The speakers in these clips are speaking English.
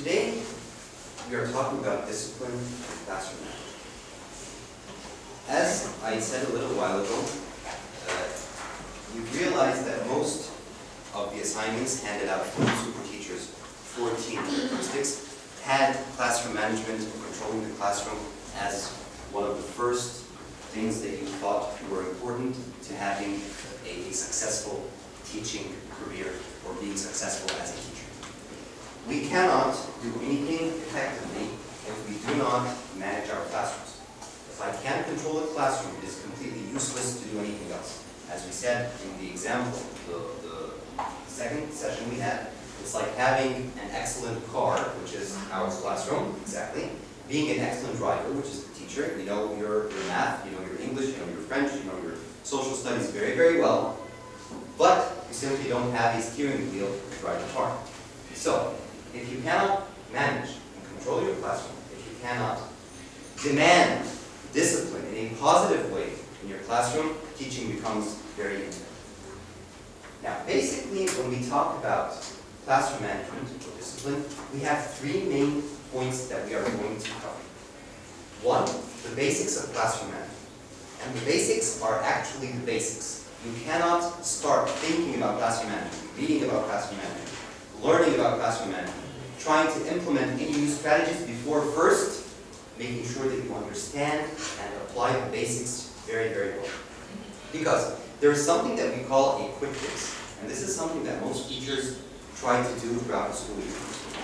Today, we are talking about discipline and classroom management. As I said a little while ago, you've realized that most of the assignments handed out from the super teachers for teen linguistics had classroom management or controlling the classroom as one of the first things that you thought were important to having a successful teaching career or being successful as a teacher. We cannot do anything effectively if we do not manage our classrooms. If I can't control the classroom, it is completely useless to do anything else. As we said in the example, the second session we had, it's like having an excellent car, which is our classroom, exactly, being an excellent driver, which is the teacher. You know your math, you know your English, you know your French, you know your social studies very, very well, but you simply don't have a steering wheel to drive the car. So, if you cannot manage and control your classroom, if you cannot demand discipline in a positive way in your classroom, teaching becomes very ineffective. Now, basically, when we talk about classroom management or discipline, we have three main points that we are going to cover. One, the basics of classroom management. And the basics are actually the basics. You cannot start thinking about classroom management, reading about classroom management, learning about classroom management, trying to implement any new strategies before first making sure that you understand and apply the basics very, very well. Because there is something that we call a quick fix. And this is something that most teachers try to do throughout the school year.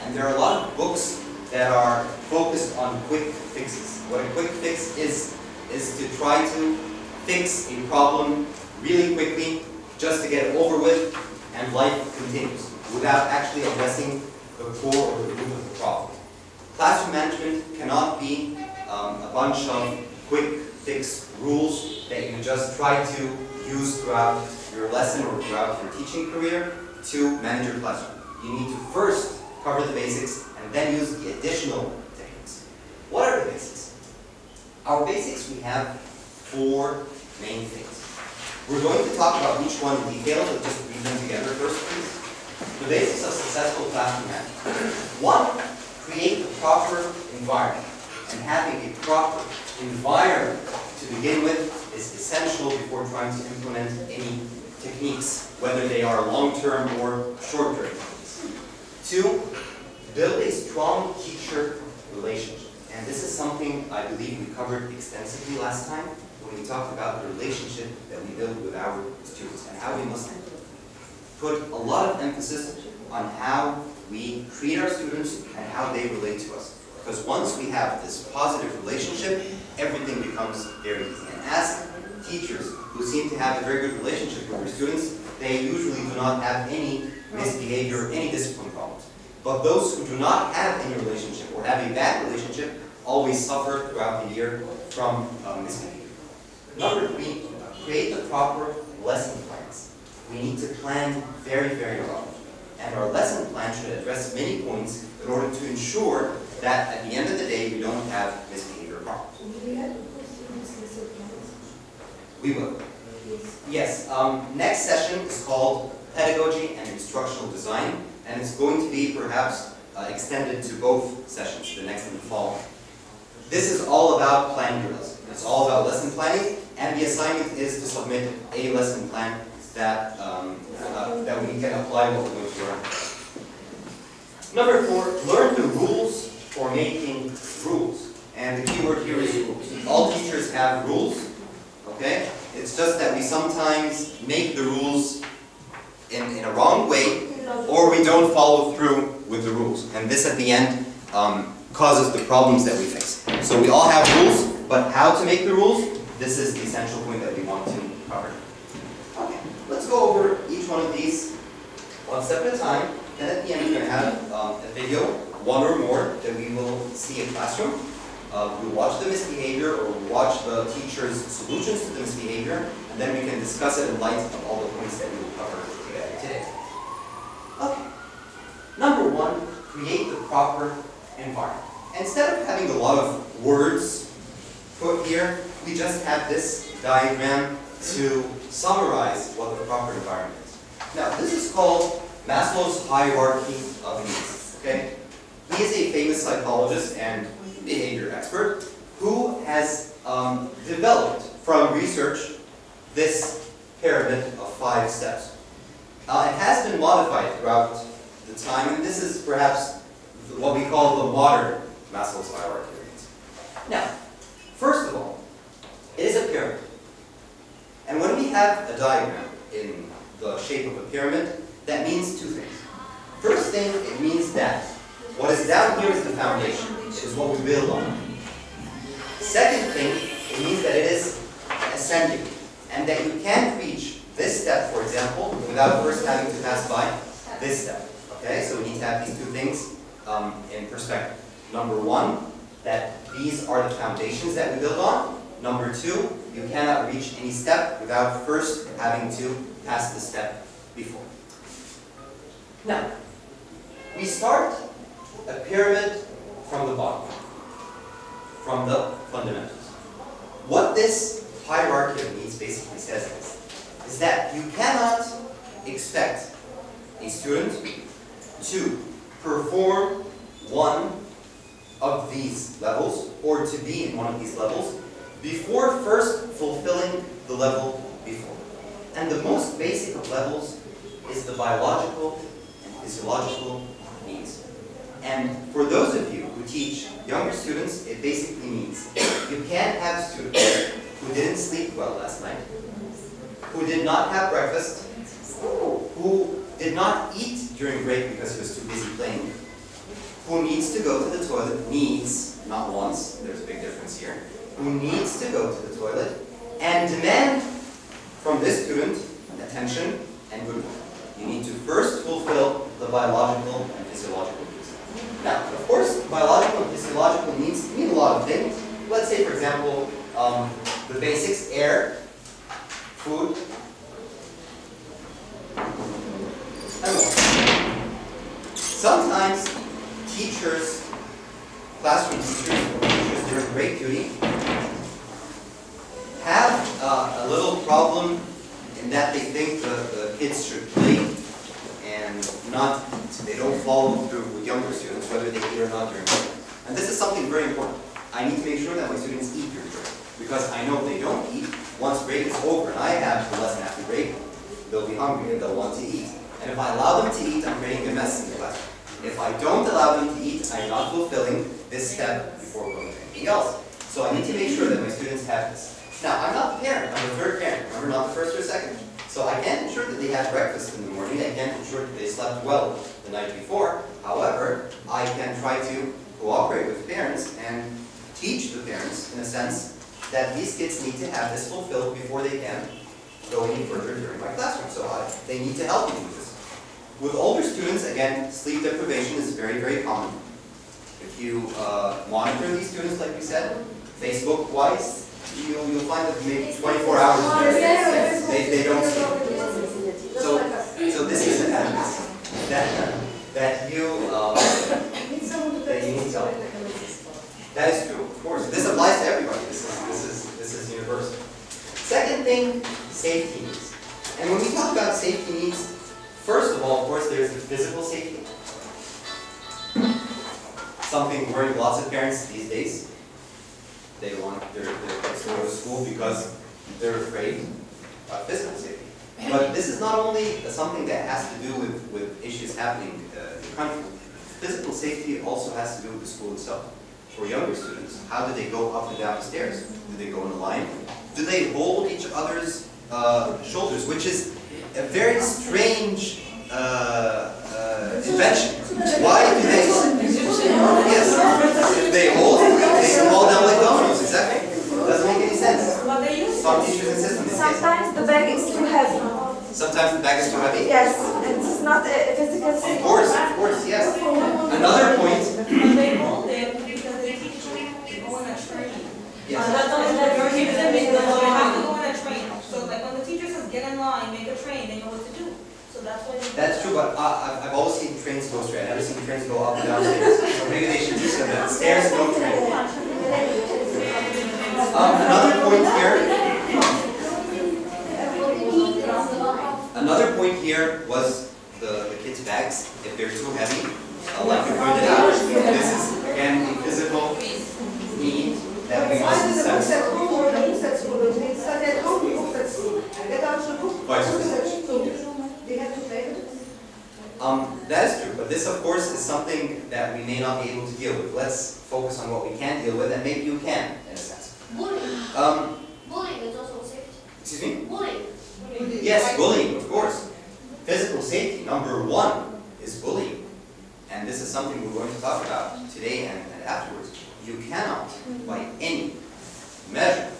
And there are a lot of books that are focused on quick fixes. What a quick fix is to try to fix a problem really quickly, just to get it over with, and life continues, without actually addressing the core or the root of the problem. Classroom management cannot be a bunch of quick fix rules that you just try to use throughout your lesson or throughout your teaching career to manage your classroom. You need to first cover the basics and then use the additional techniques. What are the basics? Our basics, we have four main things. We're going to talk about each one in detail, but just read them together first, please. The basics of successful classroom management. One, create the proper environment. And having a proper environment to begin with is essential before trying to implement any techniques, whether they are long-term or short-term techniques. Two, build a strong teacher relationship. And this is something I believe we covered extensively last time when we talked about the relationship that we build with our students and how we must put a lot of emphasis on how we treat our students and how they relate to us. Because once we have this positive relationship, everything becomes very easy. And as teachers who seem to have a very good relationship with their students, they usually do not have any misbehavior, any discipline problems. But those who do not have any relationship or have a bad relationship always suffer throughout the year from misbehavior. Number three, create the proper lesson plans. We need to plan very, very well. And our lesson plan should address many points in order to ensure that at the end of the day we don't have misbehavior problems. Will we have to post these lesson plans? We will. Yes. Yes. Next session is called Pedagogy and Instructional Design, and it's going to be perhaps extended to both sessions, the next and the following. This is all about planning your lesson. It's all about lesson planning, and the assignment is to submit a lesson plan that we can apply what we're going to learn. Number four, learn the rules for making rules. And the key word here is rules. All teachers have rules, okay? It's just that we sometimes make the rules in a wrong way, or we don't follow through with the rules. And this at the end causes the problems that we face. So we all have rules, but how to make the rules, this is the essential point that we want to cover. Okay, let's go over each one of these one step at a time. Then at the end we're going to have a video, one or more, that we will see in classroom. We'll watch the misbehavior, or we'll watch the teacher's solutions to the misbehavior, and then we can discuss it in light of all the points that we will cover today. Okay. Number one, create the proper environment. Instead of having a lot of words put here, we just have this diagram to summarize what the proper environment is. Now, this is called Maslow's hierarchy of needs. Okay? He is a famous psychologist and behavior expert who has developed from research this pyramid of 5 steps. It has been modified throughout the time, and this is perhaps what we call the modern Maslow's hierarchy of needs. Now, first of all, it is a pyramid. And when we have a diagram in the shape of a pyramid, that means 2 things. First thing, it means that what is down here is the foundation. It is what we build on. Second thing, it means that it is ascending, and that you can't reach this step, for example, without first having to pass by this step. Okay, so we need to have these 2 things in perspective. Number 1, that these are the foundations that we build on. Number 2, you cannot reach any step without first having to pass the step before. Now, we start a pyramid from the bottom, from the fundamentals. What this hierarchy of needs basically says is that you cannot expect a student to perform one of these levels or to be in one of these levels before first fulfilling the level before. And the most basic of levels is the biological and physiological needs. And for those of you who teach younger students, it basically means you can't have students who didn't sleep well last night, who did not have breakfast, who did not eat during break because he was too busy playing, who needs to go to the toilet, needs, not wants, there's a big difference here, who needs to go to the toilet, and demand from this student attention and good work. You need to first fulfill the biological and physiological needs. Now, of course, biological and physiological needs mean a lot of things. Let's say, for example, the basics: air, food, and water. Sometimes teachers, classroom teachers, or teachers during break duty have a little problem in that they think the kids should play and they don't follow through with younger students, whether they eat or not during break. And this is something very important. I need to make sure that my students eat during break, because I know if they don't eat, once break is over and I have the lesson after break, they'll be hungry and they'll want to eat. And if I allow them to eat, I'm creating a mess in the classroom. If I don't allow them to eat, I'm not fulfilling this step before going to anything else. So I need to make sure that my students have this. Now, I'm not the parent, I'm the third parent, remember, not the first or second. So I can't ensure that they had breakfast in the morning, I can't ensure that they slept well the night before. However, I can try to cooperate with parents and teach the parents, in a sense, that these kids need to have this fulfilled before they can go any further during my classroom. So they need to help me with this. With older students, again, sleep deprivation is very, very common. If you monitor these students, like we said, Facebook-wise, you'll find that maybe 24 hours they don't sleep. So this is that you need help. That is true, of course. This applies to everybody. This is universal. Second thing, safety needs. And when we talk about safety needs, first of all, of course, there's the physical safety. Something worrying lots of parents these days. They want their kids to go to school because they're afraid of physical safety. But this is not only something that has to do with issues happening in the country. Physical safety also has to do with the school itself. For younger students, how do they go up and down the stairs? Do they go in a line? Do they hold each other's shoulders, which is a very strange invention. Why do they? Yes, if they hold, they can fall down like dominoes. Exactly. Doesn't make any sense. Some teachers insist on this. Sometimes the bag is too heavy. Sometimes the bag is too heavy. Yes, and it's not a physical safety. Of course, yes. Another point. They hold them because they teach them to go on a train. Yes. They have to go on a train. So like when the teacher says get in line, make a train, they know what to do. So that's why they. That's true, but I've always seen trains go straight. I've never seen trains go up and down stairs. So maybe they should teach them that stairs no train. Another point here. Another point here was the kids' bags. If they're too heavy, like you pointed out, this is again a physical need that we must Either the books satisfy. at home or the books at school. They study at home, the books at school. Get out the book, Vice books versa. at school. They have to play with it. That is true, but this of course is something that we may not be able to deal with. Let's focus on what we can deal with, and maybe you can, in a sense. Bullying. Bullying is also safety. Excuse me? Bullying. Yes, bullying, of course. Physical safety, number one, is bullying. And this is something we're going to talk about today and afterwards. You cannot, by any measure,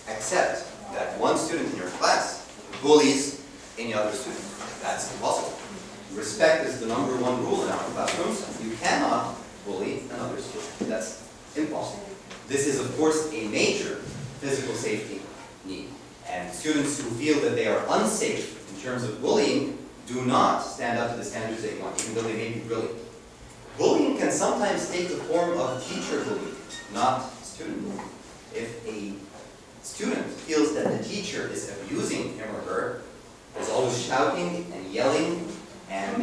accept that one student in your class bullies any other student. That's impossible. Respect is the number one rule in our classrooms. You cannot bully another student. That's impossible. This is, of course, a major physical safety need. And students who feel that they are unsafe in terms of bullying do not stand up to the standards they want, even though they may be brilliant. Bullying can sometimes take the form of teacher bullying, not student bullying. If a student feels that the teacher is abusing him or her, is always shouting and yelling and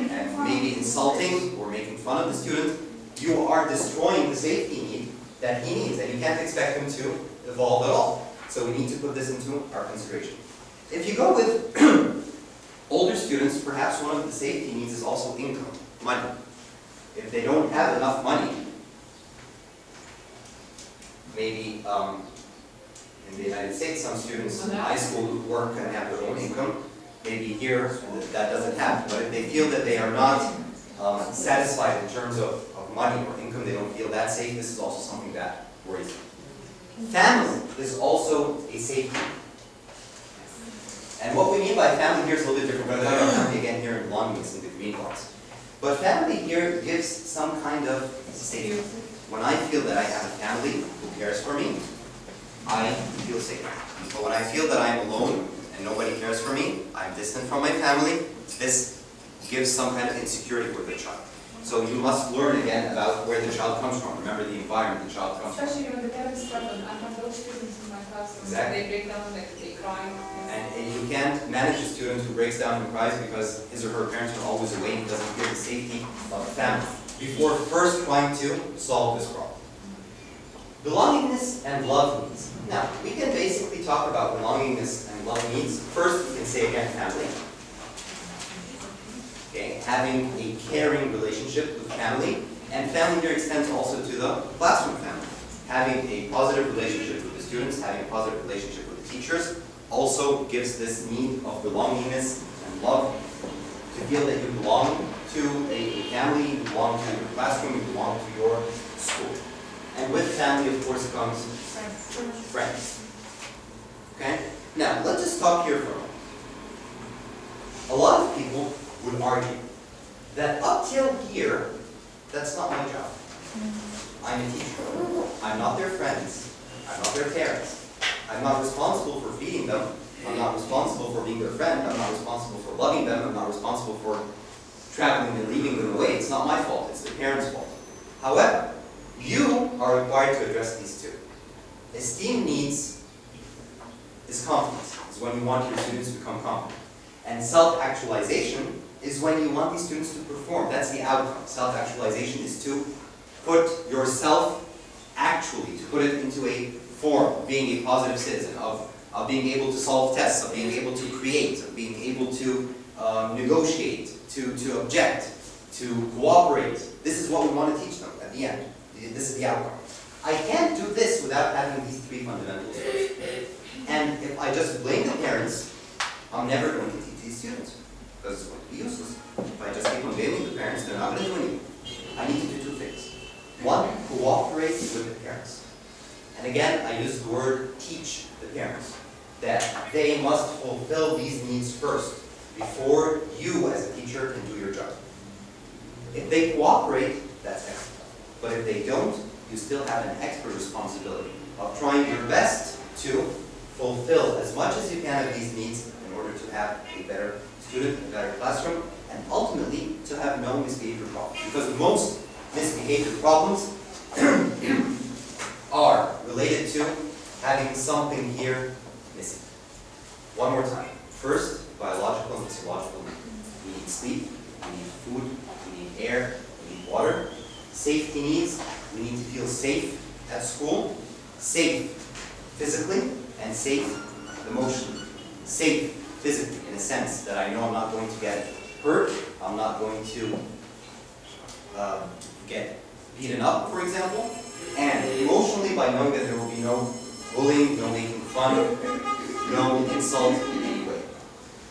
maybe insulting or making fun of the student, you are destroying the safety need that he needs, and you can't expect him to evolve at all. So we need to put this into our consideration. If you go with older students, perhaps one of the safety needs is also income, money. If they don't have enough money, maybe in the United States, some students in high school work and have their own income. Maybe here, that doesn't happen. But if they feel that they are not satisfied in terms of money or income, they don't feel that safe, this is also something that worries them. Family is also a safety. And what we mean by family here is a little bit different. We're going to talk about family again here in belongings in the green box. But family here gives some kind of safety. When I feel that I have a family who cares for me, I feel safe. But when I feel that I'm alone and nobody cares for me, I'm distant from my family, this gives some kind of insecurity for the child. So you must learn again about where the child comes from. Remember the environment the child comes from. Especially when the parents struggle. I have those students in my class. Exactly. They break down, they cry. And you can't manage a student who breaks down and cries because his or her parents are always away and doesn't feel the safety of the family before first trying to solve this problem. Belongingness and love needs. Now, we can basically talk about belongingness and love needs. First, we can say again family. Okay, having a caring relationship with family, and family here extends also to the classroom family. Having a positive relationship with the students, having a positive relationship with the teachers, also gives this need of belongingness and love, to feel that you belong to a family, you belong to your classroom, you belong to your school. And with family, of course, comes friends. Okay? Now, let's just talk here for a moment. A lot of people would argue that up till here, that's not my job. I'm a teacher. I'm not their friends. I'm not their parents. I'm not responsible for feeding them. I'm not responsible for being their friend. I'm not responsible for loving them. I'm not responsible for traveling and leaving them away. It's not my fault. It's the parents' fault. However, you are required to address these two. Esteem needs is confidence. It's when you want your students to become confident. And self-actualization is when you want these students to perform. That's the outcome. Self-actualization is to put yourself actually, to put it into a form, of being a positive citizen, of being able to solve tests, of being able to create, of being able to negotiate, to object, to cooperate. This is what we want to teach them at the end. This is the outcome. I can't do this without having these three fundamentals first. And if I just blame the parents, I'm never going to teach these students, because it's going to be useless. If I just keep on blaming the parents, they're not going to do anything. I need to do two things. One, cooperate with the parents. And again, I use the word teach the parents, that they must fulfill these needs first, before you as a teacher can do your job. If they cooperate, that's excellent. But if they don't, you still have an extra responsibility of trying your best to fulfill as much as you can of these needs in order to have a better student, a better classroom, and ultimately to have no misbehavior problems. Because most misbehavior problems are related to having something here missing. One more time. First, biological and physiological needs. We need sleep, we need food, we need air, we we need water. Safety needs, we need to feel safe at school. Safe physically and safe emotionally. Safe physically in a sense that I know I'm not going to get hurt, I'm not going to get beaten up, for example. And emotionally by knowing that there will be no bullying, no making fun, no insult in any way.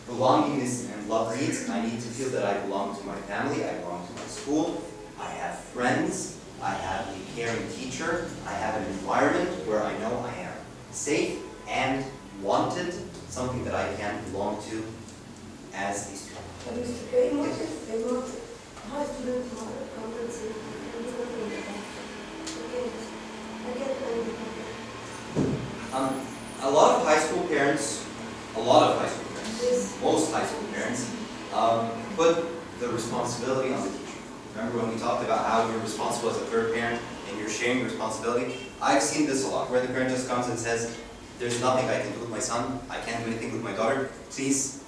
Belongingness and love needs, I need to feel that I belong to my family, I belong to my school, I have friends, I have a caring teacher, I have an environment where I know I am safe and wanted, something that I can belong to as a student. A lot of high school parents, most high school parents, put the responsibility on the teacher. Remember when we talked about how you're responsible as a third parent and you're sharing responsibility? I've seen this a lot, where the parent just comes and says, there's nothing I can do with my son, I can't do anything with my daughter, please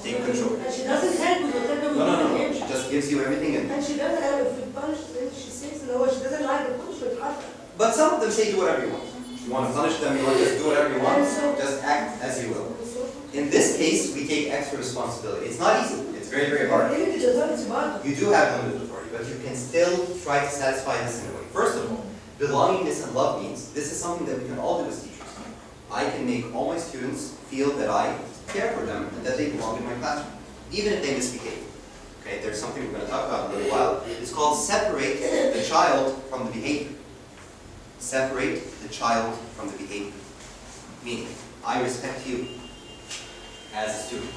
take control. And she doesn't help with whatever we No, she just gives you everything. And she doesn't have, if we punish, then she says no, she doesn't like the punishment. But some of them say do whatever you want. You want to punish them, you want to just do whatever you want, just act as you will. In this case, we take extra responsibility. It's not easy, it's very, very hard. You do have limited authority, but you can still try to satisfy this in a way. First of all, belongingness and love needs, this is something that we can all do as teachers. I can make all my students feel that I care for them and that they belong in my classroom, even if they misbehave. Okay, there's something we're going to talk about in a little while. It's called separate the child from the behavior. Separate the child from the behavior. Meaning, I respect you as a student.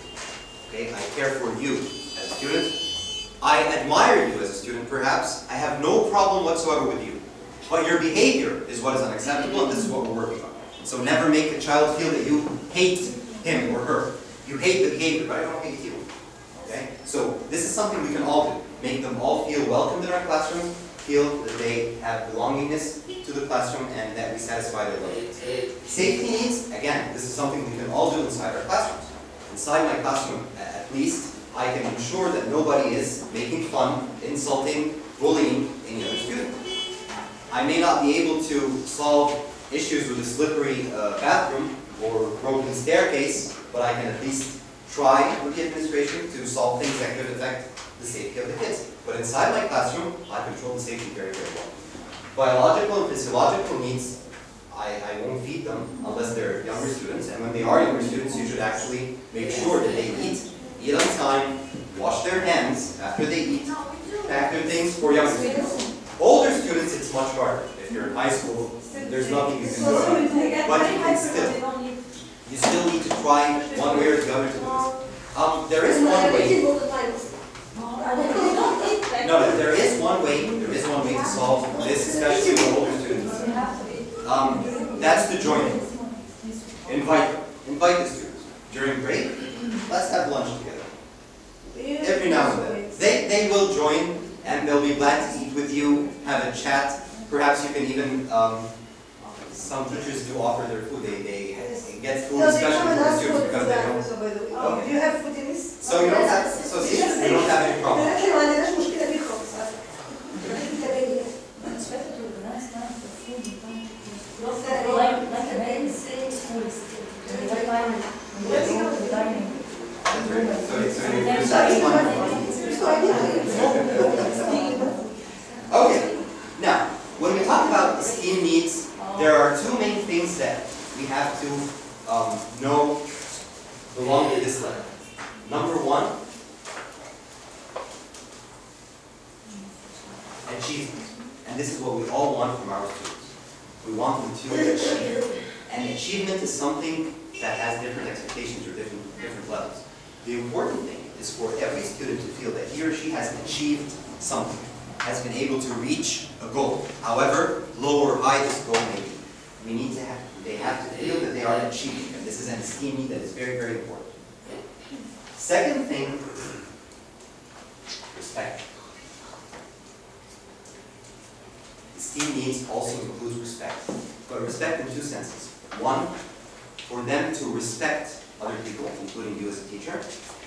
Okay, I care for you as a student. I admire you as a student, perhaps. I have no problem whatsoever with you. But your behavior is what is unacceptable, and this is what we're working on. So never make a child feel that you hate him or her. You hate the behavior, but I don't hate you. Okay? So this is something we can all do. Make them all feel welcomed in our classroom, feel that they have belongingness to the classroom, and that we satisfy their needs. Safety needs, again, this is something we can all do inside our classrooms. Inside my classroom, at least, I can ensure that nobody is making fun, insulting, bullying any other student. I may not be able to solve issues with a slippery bathroom or broken staircase, but I can at least try with the administration to solve things that could affect the safety of the kids. But inside my classroom, I control the safety very, very well. Biological and physiological needs, I won't feed them unless they're younger students, and when they are younger students, you should actually make sure that they eat on time, wash their hands after they eat, pack their things for younger students. Older students, it's much harder. If you're in high school, there's nothing you can do about it. But you can still need to try one way or the other to do this. There is one way. No, there is one way to solve this, especially with older students. That's to join in. Invite the students. During break, let's have lunch together. Every now and then. They will join, and they'll be glad to eat with you, have a chat. Perhaps you can even, some teachers do offer their food. They get food, especially for the students, because they don't. Okay. Do you have food in this? So you don't have, so see, you don't have any problem. Okay, now, when we talk about esteem needs, there are two main things that we have to know belong to this letter. Number one, achievement. And this is what we all want from our students. We want them to achieve. And achievement is something that has different expectations or different levels. The important thing is for every student to feel that he or she has achieved something, has been able to reach a goal. However low or high this goal may be. They have to feel that they are achieving, and this is an esteem need that is very, very important. Second thing, respect. Esteem needs also includes respect, but respect in two senses. One, for them to respect other people, including you as a teacher,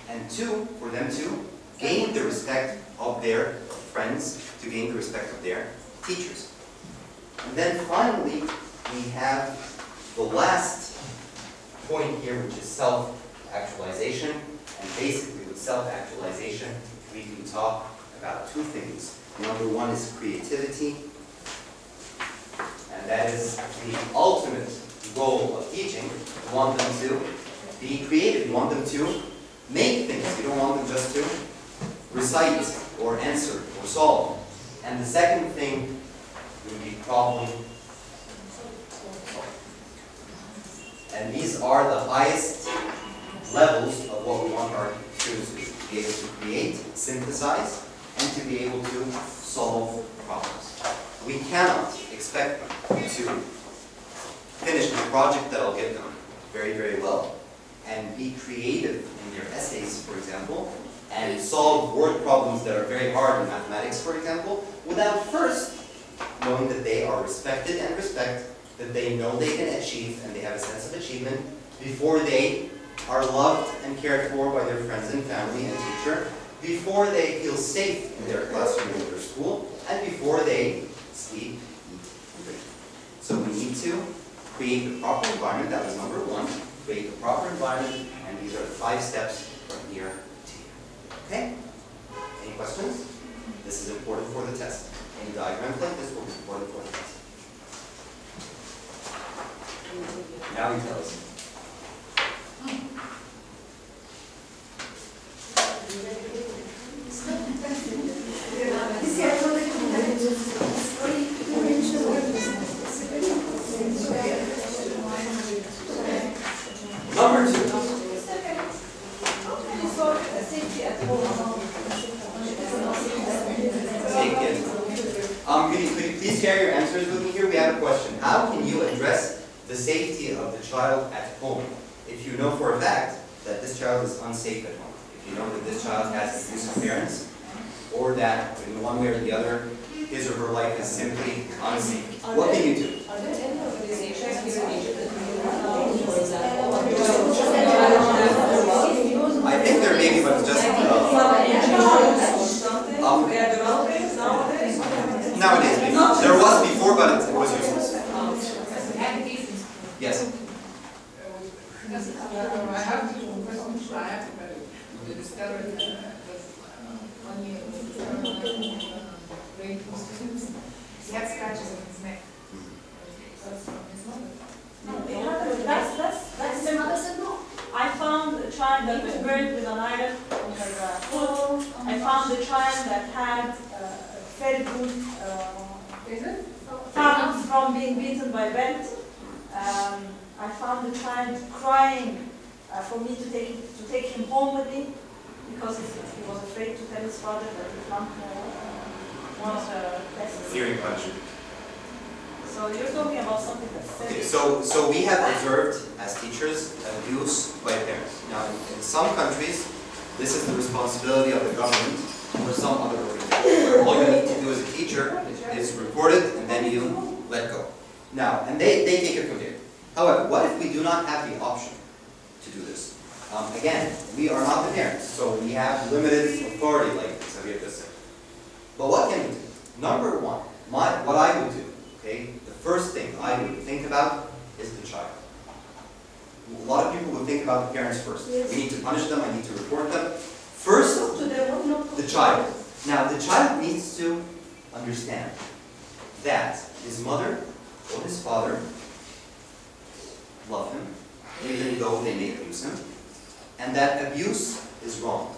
and two, for them to gain the respect of their friends, to gain the respect of their teachers. And then finally, we have the last point here, which is self-actualization. And basically with self-actualization, we can talk about two things. Number one is creativity, and that is the ultimate goal of teaching. You want them to be creative, you want them to make things, you don't want them just to recite or answer or solve. And the second thing would be problem solving. And these are the highest levels of what we want our students to do. To be able to create, synthesize, and to be able to solve problems. We cannot expect them to finish a project that will get them very, very well, and be creative in their essays, for example, and solve word problems that are very hard in mathematics, for example, without first knowing that they are respected and respect that they know they can achieve and they have a sense of achievement before they are loved and cared for by their friends and family and teacher, before they feel safe in their classroom or their school, and before they sleep, eat, and drink. So we need to create the proper environment. That was number one. Create the proper environment, and these are the 5 steps from here to here. Okay? Any questions? This is important for the test. Any diagrams like this will be important for the test. Now you tell us. Number 2. Could you please share your answers with me here? We have a question. How can you address the safety of the child at home if you know for a fact that this child is unsafe at home? If you know that this child has abusive parents, or that in one way or the other, his or her life is simply unsafe. What can you do? Are there any organizations here in Egypt that do, for example, I think there may be, but it's just nowadays maybe. There was before, but it was useless. Yes. I have to question. I have to discover that when you grade students, he had scratches on his neck. That's from his mother. That's simple. I found a child that was burned with an iron on her foot. I found a child that had very good from being beaten by belt. I found the child crying for me to take him home with me because he was afraid to tell his father that he flunked one of the lessons. Fearing punishment. So you're talking about something that's Okay, so we have observed as teachers abuse by parents. Now, in some countries, this is the responsibility of the government or some other organization. All you need to do as a teacher is report it and then you let go. Now, and they take it from there. However, what if we do not have the option to do this? Again, we are not the parents, so we have limited authority, like Xavier just said. But what can we do? Number one, what I would do, okay, the first thing I would think about is the child. A lot of people would think about the parents first. Yes. We need to punish them, I need to report them. First, the child. Now, the child needs to understand that his mother or his father love him, even though they may abuse him, and that abuse is wrong,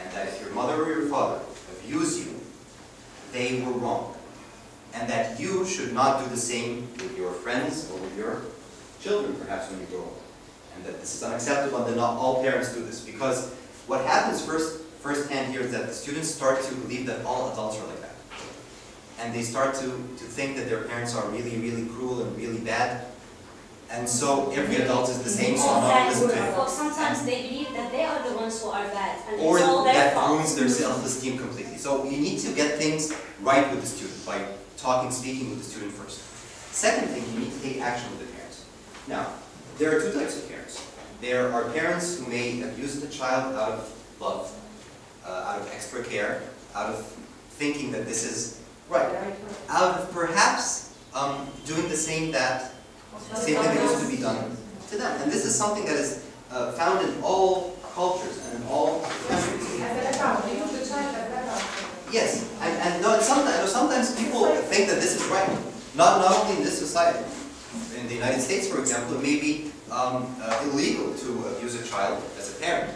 and that if your mother or your father abuse you, they were wrong, and that you should not do the same with your friends or with your children, perhaps when you grow up, and that this is unacceptable, and that not all parents do this, because what happens firsthand here is that the students start to believe that all adults are like that, and they start to think that their parents are really, really cruel and really bad. And so every adult is the same, so I'm not listening to it. Or sometimes they believe that they are the ones who are bad, and Or it's all their that fault. ruins their self-esteem completely. So you need to get things right with the student by speaking with the student first. Second thing, you need to take action with the parents. Now, there are two types of parents. There are parents who may abuse the child out of love, out of extra care, out of thinking that this is right. Out of perhaps doing the same that used to be done to them. And this is something that is found in all cultures and in all countries. Yes, and no, sometimes people think that this is right. Not only in this society. In the United States, for example, it may be illegal to abuse a child as a parent.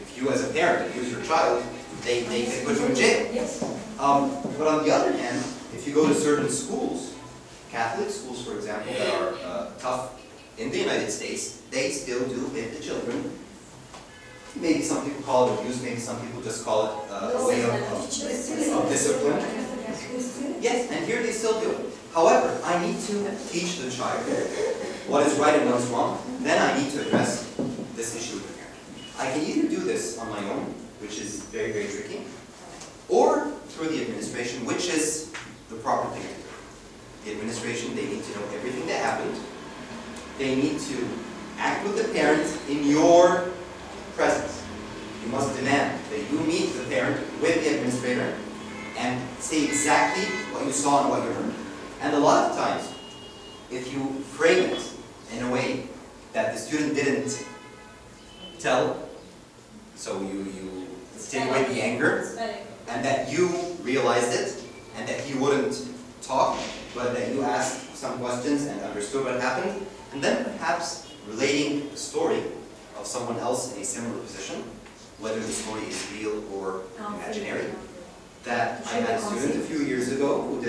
If you, as a parent, abuse your child, they can put you in jail. Yes. But on the other hand, if you go to certain schools, Catholic schools, for example, that are tough in the United States, they still do hit the children. Maybe some people call it abuse, maybe some people just call it a way of discipline. Yes, and here they still do it. However, I need to teach the child what is right and what is wrong. Then I need to address this issue with the parent. I can either do this on my own, which is very, very tricky, or through the administration, which is the proper thing to do. The administration, they need to know everything that happened. They need to act with the parent in your presence. You must demand that you meet the parent with the administrator and say exactly what you saw and what you heard. And a lot of times, if you frame it in a way that the student didn't tell, so you take away the anger, and that you realized it, and that he wouldn't talk, but that you asked some questions and understood what happened, and then perhaps relating a story of someone else in a similar position, whether the story is real or imaginary. That I had a student a few years ago who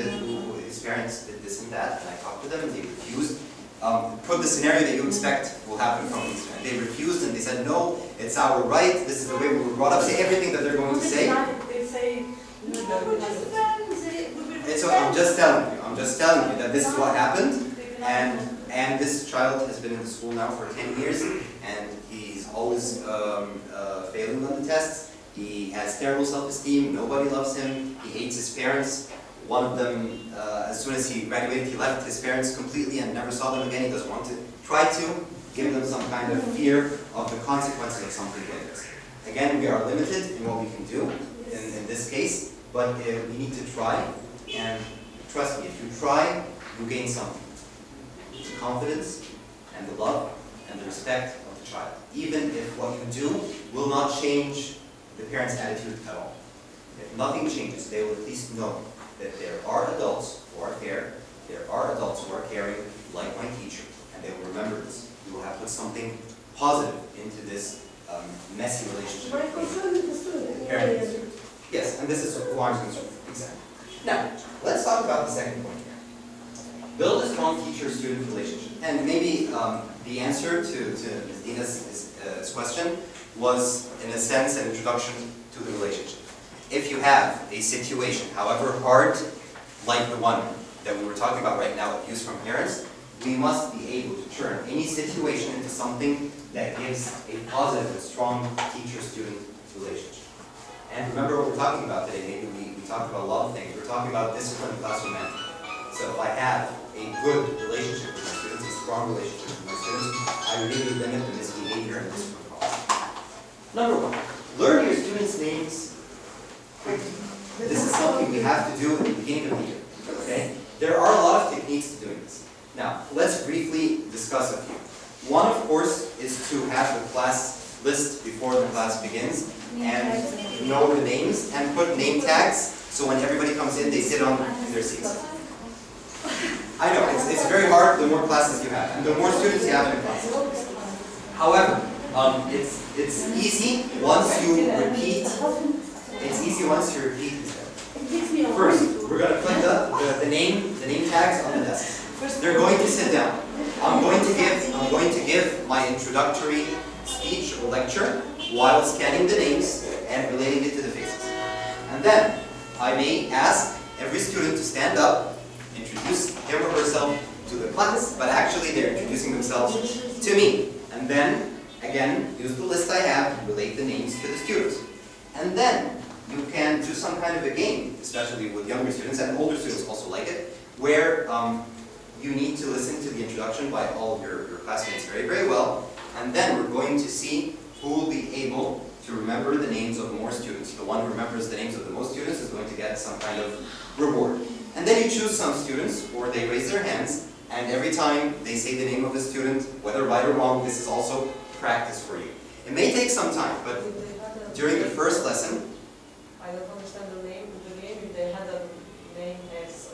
his parents did this and that, and I talked to them and they refused. Put the scenario that you expect will happen from these parents. They refused and they said, no, it's our right, this is the way we were brought up. Say everything that they're going to say. They say, And so I'm just telling you that this is what happened, and this child has been in the school now for 10 years, and he's always failing on the tests. He has terrible self-esteem, nobody loves him, he hates his parents. One of them, as soon as he graduated, he left his parents completely and never saw them again. He doesn't want to try to give them some kind of fear of the consequences of something like this. Again, we are limited in what we can do in this case, but we need to try, and trust me, if you try, you gain something. The confidence, and the love, and the respect of the child. Even if what you do will not change the parents' attitude at all. If nothing changes, they will at least know that there are adults who are fair, there are adults who are caring, like my teacher, and they will remember this. You will have put something positive into this messy relationship. But concerning the student. Parents. Yes, and this is who I'm concerned with. Exactly. Now, let's talk about the second point here. Build a strong teacher-student relationship. And maybe the answer to Ms. Dina's question was, in a sense, an introduction to the relationship. If you have a situation, however hard, like the one that we were talking about right now, abuse from parents, we must be able to turn any situation into something that gives a positive and strong teacher-student relationship. And remember what we're talking about today. Maybe we talked about a lot of things. We're talking about discipline and classroom management. So if I have a good relationship with my students, a strong relationship with my students, I really limit the misbehavior and discipline costs. Number one, learn your students' names quickly. This is something we have to do at the beginning of the year. Okay? There are a lot of techniques to doing this. Now, let's briefly discuss a few. One, of course, is to have the class list before the class begins and know the names and put name tags so when everybody comes in, they sit on their seats. I know, it's very hard the more classes you have and the more students you have in a class. However, it's easy once you repeat. It's easy once you repeat this. First, we're going to put the name tags on the desk. They're going to sit down. I'm going to give my introductory speech or lecture while scanning the names and relating it to the faces. And then I may ask every student to stand up, introduce him or herself to the class, but actually they're introducing themselves to me. And then, again, use the list I have and relate the names to the students. And then you can do some kind of a game, especially with younger students, and older students also like it, where you need to listen to the introduction by all of your classmates very, very well, and then we're going to see who will be able to remember the names of more students. The one who remembers the names of the most students is going to get some kind of reward. And then you choose some students, or they raise their hands, and every time they say the name of the student, whether right or wrong, this is also practice for you. It may take some time, but during the first lesson, I don't understand the name of the game. If they had a name as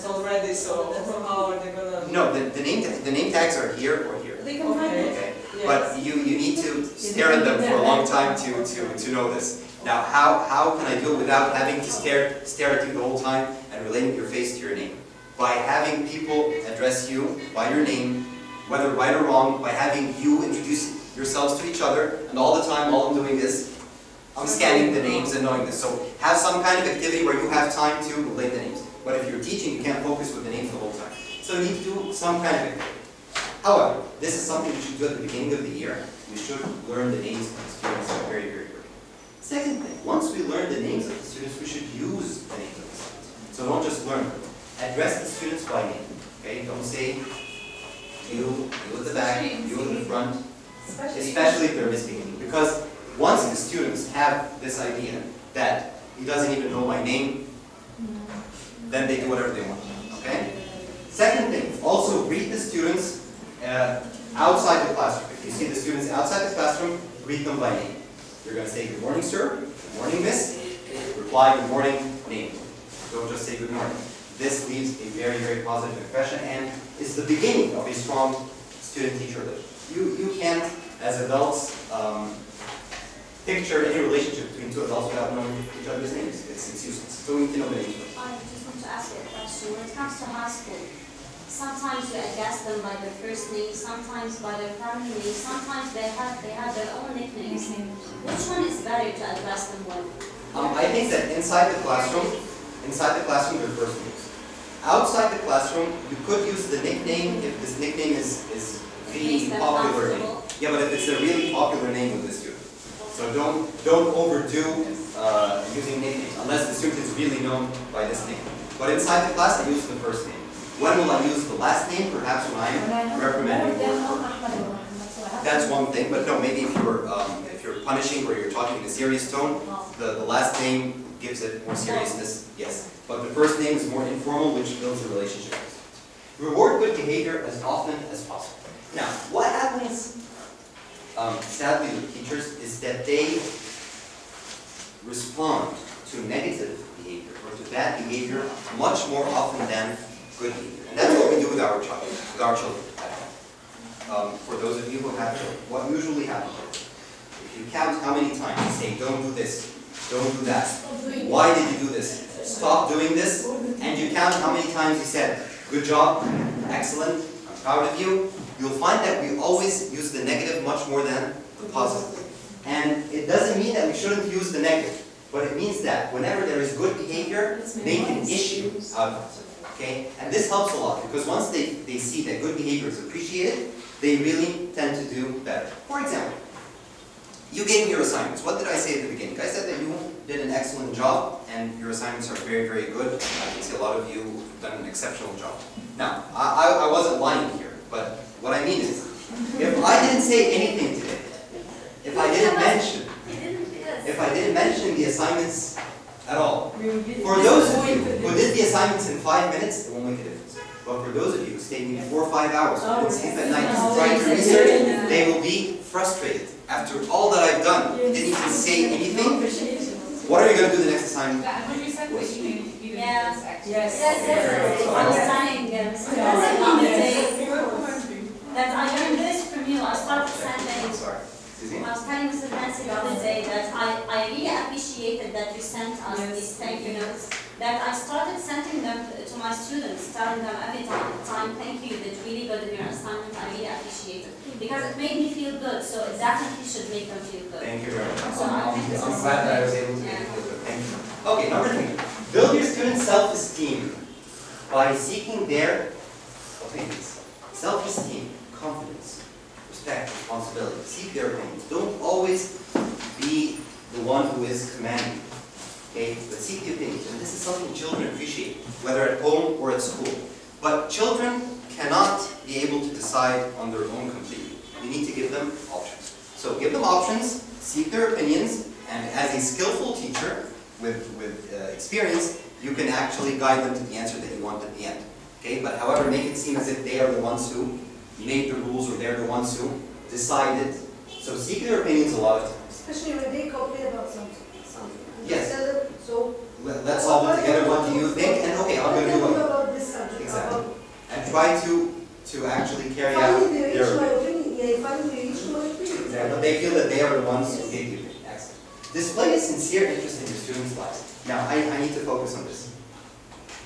already, so how are they gonna? no, the name tags are here or here. They can find it. Okay, Yes. but you need to stare at them for a long time to know this. Now, how can I do it without having to stare at you the whole time and relating your face to your name? By having people address you by your name, whether right or wrong, by having you introduce yourselves to each other, and all the time, all I'm doing is, I'm scanning the names and knowing this. So have some kind of activity where you have time to relate the names. But if you're teaching, you can't focus with the names the whole time. So you need to do some kind of activity. However, this is something we should do at the beginning of the year. We should learn the names of the students very, very early. Second thing, once we learn the names of the students, we should use the names of the students. So don't just learn them. Address the students by name. Okay? Don't say you at the back, you at the front, especially if they're misbehaving. Because once the students have this idea that he doesn't even know my name, then they do whatever they want. Okay? Second thing, also greet the students outside the classroom. If you see the students outside the classroom, greet them by name. You're going to say, good morning, sir. Good morning, miss. Reply, good morning, name. Don't just say good morning. This leaves a very, very positive impression and is the beginning of a strong student-teacher relationship. You can't, as adults, picture any relationship between two adults without knowing each other's names. It's useless. So we need to know the names. I just want to ask you a question. When it comes to high school, sometimes you address them by their first name, sometimes by their family name, sometimes they have their own nicknames. Which one is better to address them with? I think that inside the classroom, their first names. Outside the classroom, you could use the nickname if this nickname is the popular name. Yeah, but if it's a really popular name with the student. So don't overdo using nicknames unless the student is really known by this name. But inside the class, I use the first name. When will I use the last name? Perhaps when I'm reprimanding. That's one thing, but no, maybe if you're punishing or you're talking in a serious tone, the last name gives it more seriousness, yes. But the first name is more informal, which builds a relationship. Reward good behavior as often as possible. Now, what happens, sadly, with teachers is that they respond to negative behavior or to bad behavior much more often than good behavior. And that's what we do with our children. For those of you who have children, what usually happens, if you count how many times you say, don't do this, don't do that, why did you do this, stop doing this, and you count how many times you said, good job, excellent, I'm proud of you, you'll find that we always use the negative much more than the positive. And it doesn't mean that we shouldn't use the negative, but it means that whenever there is good behavior, make an issue out of it. Okay? And this helps a lot, because once they see that good behavior is appreciated, they really tend to do better. For example, you gave me your assignments. What did I say at the beginning? I said that you did an excellent job, and your assignments are very, very good. I can see a lot of you have done an exceptional job. Now, I wasn't lying here, but what I mean is, if I didn't say anything today, if I didn't mention the assignments at all, for those of you who did the assignments in 5 minutes, it won't make a difference. But for those of you who stayed maybe 4 or 5 hours, who didn't sleep at night trying to research, they will be frustrated. After all that I've done, you didn't even say anything. What are you going to do the next assignment? When you said what you did Yes. Yes. I was saying that I learned this from you. I started sending. Sorry. Excuse me? I was telling Mr. Nancy the other day that I really appreciated that you sent us these thank you notes. That I started sending them to my students, telling them every time, thank you, you did really good in your assignment, I really appreciate it. Because it made me feel good, so it definitely should make them feel good. Thank you very much. So I think this I'm is glad that I was able to make you feel good. Thank you. Okay, number 3. Build your students' self-esteem by seeking their opinions. Self-esteem, confidence, respect, responsibility. Seek their opinions. Don't always be the one who is commanding. Okay? But seek the opinions. And this is something children appreciate, whether at home or at school. But children cannot be able to decide on their own completely. You need to give them options. So give them options, seek their opinions, and as a skillful teacher with experience, you can actually guide them to the answer that you want at the end. Okay, but however, make it seem as if they are the ones who made the rules, or they're the ones who decided. So seek their opinions a lot of times. Especially when they complain about something. Yes. Tell them, so. Let's solve it together. What do you think? And okay, I'm going to do What what. about this subject? Exactly. About And try to actually carry out finally they reach their. my opinion. Yeah, finally they reach my opinion. Yeah, but they feel that they are the ones who gave you the excellent. Display a sincere interest in your students' lives. Now, I need to focus on this.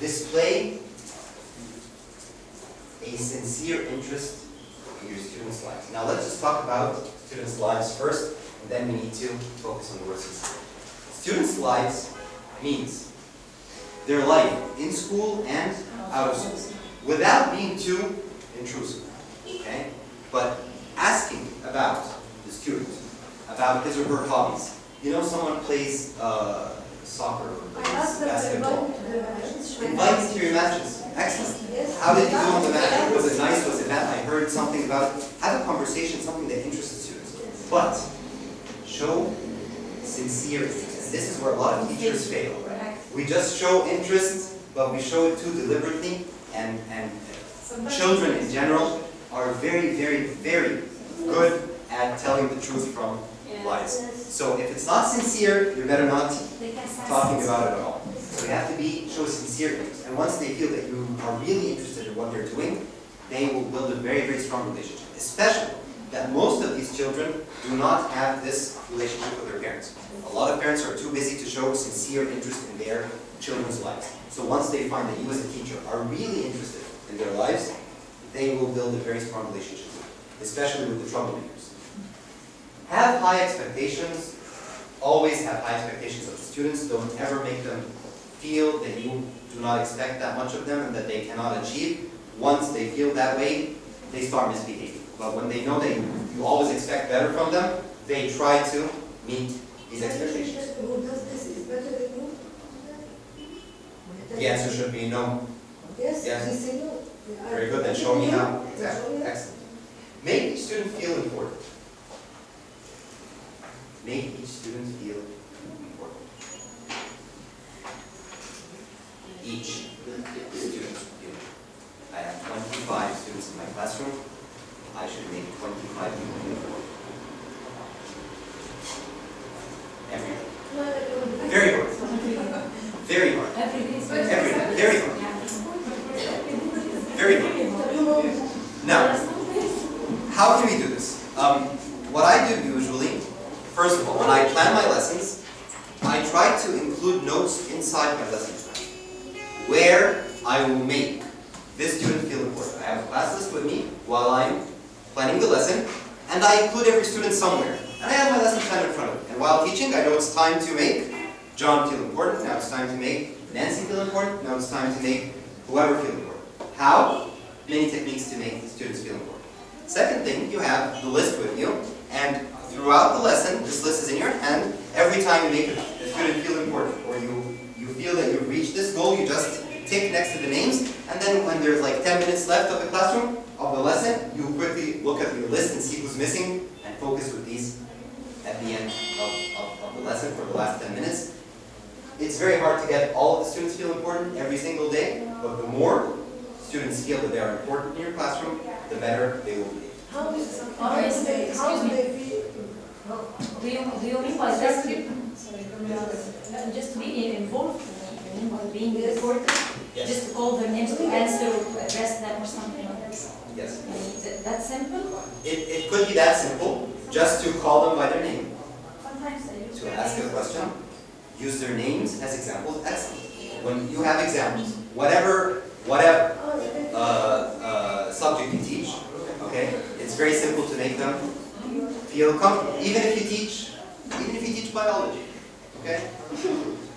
Display a sincere interest in your students' lives. Now, let's just talk about students' lives first, and then we need to focus on the word sincere. Students' lives means their life in school and out of school, without being too intrusive. Okay? But asking about the student, about his or her hobbies. You know, someone plays soccer or I plays asked them to basketball. invite me to the matches. Invite me to your matches. Excellent. Yes. How did you do on the match? Was it nice? Was it bad? I heard something about it. Have a conversation, something that interests students. But show sincere interest. And this is where a lot of teachers fail. We just show interest, but we show it too deliberately, and children in general are very, very, very good at telling the truth from lies. So if it's not sincere, you're better not talking about it at all. So you have to show sincere interest. And once they feel that you are really interested in what they're doing, they will build a very, very strong relationship. Especially that most of these children do not have this relationship with their parents. A lot of parents are too busy to show sincere interest in their children's lives. So once they find that you as a teacher are really interested in their lives, they will build a very strong relationship, especially with the troublemakers. Have high expectations. Always have high expectations of the students. Don't ever make them feel that you do not expect that much of them and that they cannot achieve. Once they feel that way, they start misbehaving. But when they know that you always expect better from them, they try to meet these expectations. Who does this is better than you? The answer should be no. Yes, Yes. they say no. Very good, then show me how. Show Exactly. me how. Excellent. Make each student feel important. Make each student feel important. Each student feel. I have 25 students in my classroom. I should make 25 people feel important. Every day. Very hard. Very hard. Every day. Very hard. Very hard. Now, how can we do this? What I do usually, first of all, when I plan my lessons, I try to include notes inside my lesson plan where I will make this student feel important. I have a class list with me while I'm planning the lesson, and I include every student somewhere. And I have my lesson plan in front of me. And while teaching, I know it's time to make John feel important. Now it's time to make Nancy feel important. Now it's time to make whoever feel important. How? Many techniques to make the students feel important. Second thing, you have the list with you, and throughout the lesson, this list is in your hand. Every time you make a student feel important, or you feel that you've reached this goal, you just tick next to the names, and then when there's like 10 minutes left of the classroom, of the lesson, you quickly look at your list and see who's missing, and focus with these at the end of the lesson for the last 10 minutes. It's very hard to get all of the students feel important every single day, but the more students feel that they are important in your classroom, the better they will be. How do they feel? Do you mean by that? Just being involved, being important, Yes. just to call their names to answer or to address them or something like that? Yes. That's simple? It could be that simple, just to call them by their name, Sometimes I use to ask a question, use their names as examples. Excellent. When you have examples, whatever subject you teach, okay, it's very simple to make them feel comfortable. Even if you teach biology, okay.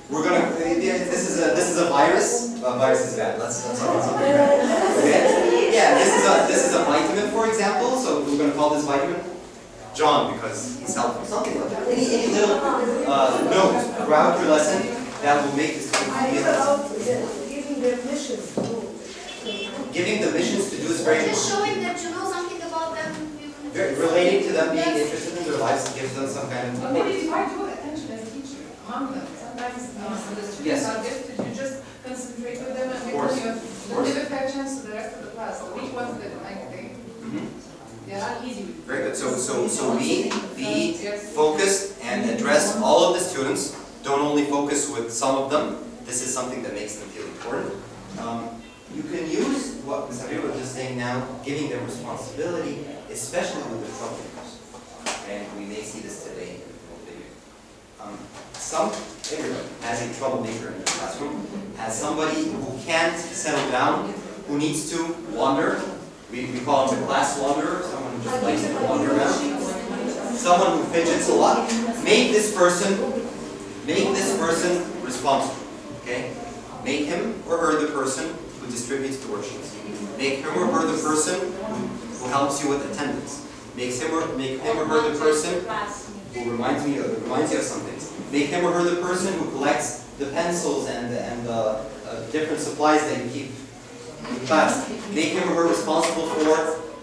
We're gonna. This is a virus. Virus is bad. Let's talk about something. Okay. Yeah. This is a vitamin, for example. So we're gonna call this vitamin John because he's healthy. Something like that. Any little note throughout your lesson that will make the student I feel. heard about giving them missions to do. Giving the missions to do is very Just important. showing that you know something about them, even relating to them, being interested in their lives, gives them some kind Well, of. maybe divide your attention as a teacher among them. Sometimes the students Yes. are gifted, you just concentrate with them and give course. them your, give a fair chance to the rest of the class. The weak ones that like they are easy. Very good. So be focused and address all of the students. Don't only focus with some of them. This is something that makes them feel important. You can use what Ms. Habib was just saying now, giving them responsibility, especially with the troublemakers. And we may see this today in the video. Everybody has a troublemaker in the classroom, has somebody who can't settle down, who needs to wander. We call him the class wanderer, someone who just likes to wander around. Someone who fidgets a lot. Make this person responsible. Okay? Make him or her the person who distributes the worksheets. Make him or her the person who helps you with attendance. Make him or her the person who reminds you of some things. Make him or her the person who collects the pencils and the different supplies that you keep in class. Make him or her responsible for